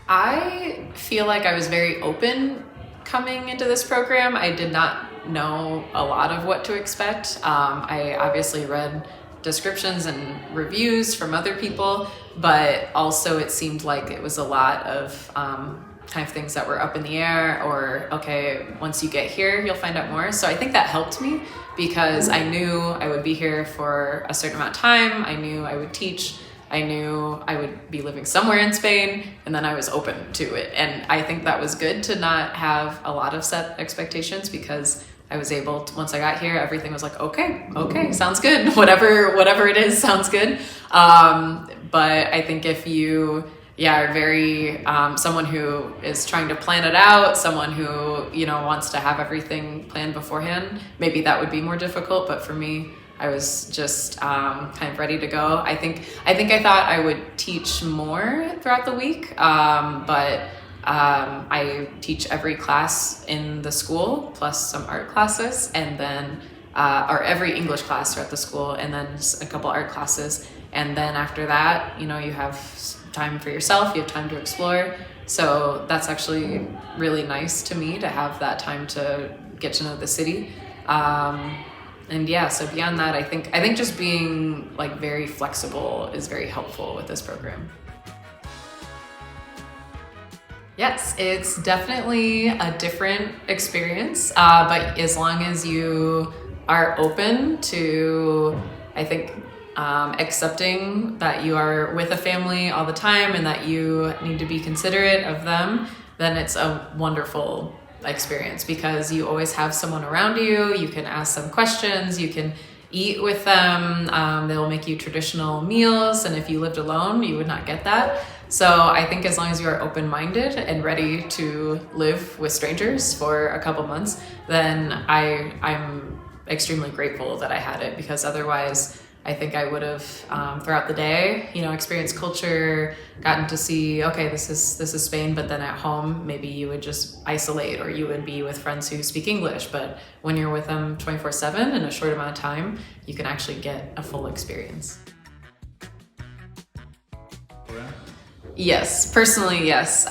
I feel like I was very open coming into this program. I did not know a lot of what to expect. I obviously read descriptions and reviews from other people, but also it seemed like it was a lot of kind of things that were up in the air, or okay, once you get here, you'll find out more. So I think that helped me because I knew I would be here for a certain amount of time. I knew I would teach. I knew I would be living somewhere in Spain, and then I was open to it. And I think that was good to not have a lot of set expectations, because I was able to, once I got here, everything was like, okay, sounds good. Whatever it is, sounds good. But I think if you, are very, someone who is trying to plan it out, someone who, wants to have everything planned beforehand, maybe that would be more difficult. But for me, I was just kind of ready to go. I think I thought I would teach more throughout the week, but I teach every class in the school plus some art classes, and then or every English class throughout the school, and then a couple art classes, and then after that, you have time for yourself, you have time to explore. So that's actually really nice to me to have that time to get to know the city. And so beyond that, I think just being like very flexible is very helpful with this program. Yes, it's definitely a different experience, but as long as you are open to, I think, accepting that you are with a family all the time and that you need to be considerate of them, then it's a wonderful experience, because you always have someone around you. You can ask them questions, you can eat with them, they'll make you traditional meals, and if you lived alone, you would not get that. So I think as long as you are open-minded and ready to live with strangers for a couple months, then I'm extremely grateful that I had it, because otherwise I think I would have, throughout the day, experienced culture, gotten to see, okay, this is Spain, but then at home, maybe you would just isolate, or you would be with friends who speak English. But when you're with them 24/7 in a short amount of time, you can actually get a full experience. Yes, personally, yes,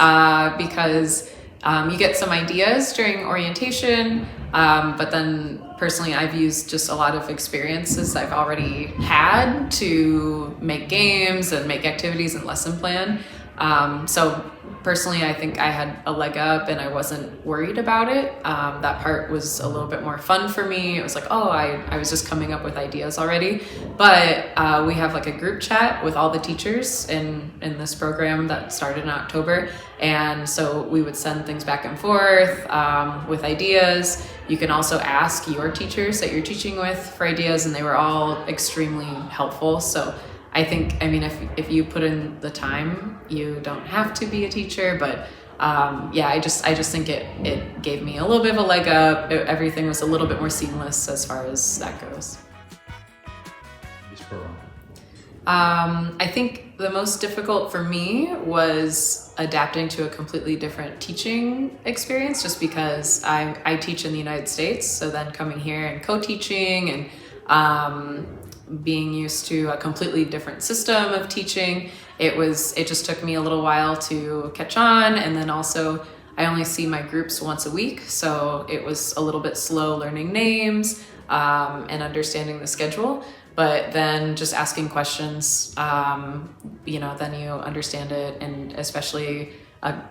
because you get some ideas during orientation, but then personally, I've used just a lot of experiences I've already had to make games and make activities and lesson plan. So personally, I think I had a leg up and I wasn't worried about it. That part was a little bit more fun for me. It was like, I was just coming up with ideas already. But we have like a group chat with all the teachers in this program that started in October. And so we would send things back and forth with ideas. You can also ask your teachers that you're teaching with for ideas, and they were all extremely helpful. So I think, if you put in the time, you don't have to be a teacher, but I just think it gave me a little bit of a leg up. Everything was a little bit more seamless as far as that goes. I think the most difficult for me was adapting to a completely different teaching experience, just because I teach in the United States. So then coming here and co-teaching and being used to a completely different system of teaching, it just took me a little while to catch on. And then also I only see my groups once a week, so it was a little bit slow learning names and understanding the schedule. But then just asking questions, then you understand it, and especially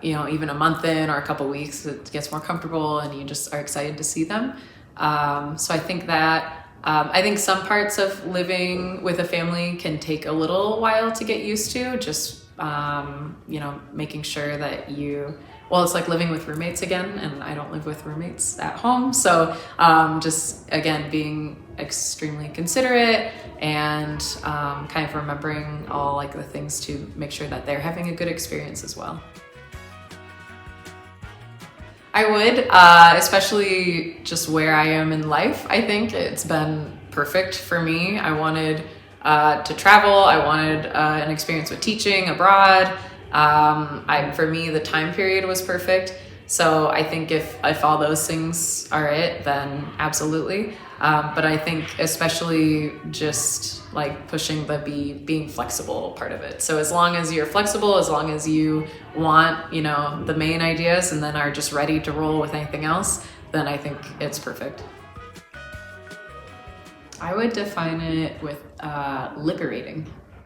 even a month in or a couple weeks, it gets more comfortable and you just are excited to see them. So I think that I think some parts of living with a family can take a little while to get used to, just, making sure that it's like living with roommates again, and I don't live with roommates at home. So just, again, being extremely considerate and kind of remembering all like the things to make sure that they're having a good experience as well. I would, especially just where I am in life. I think it's been perfect for me. I wanted to travel. I wanted an experience with teaching abroad. For me, the time period was perfect. So I think if all those things are it, then absolutely. But I think especially just like pushing the being flexible part of it. So as long as you're flexible, as long as you want, the main ideas and then are just ready to roll with anything else, then I think it's perfect. I would define it with liberating.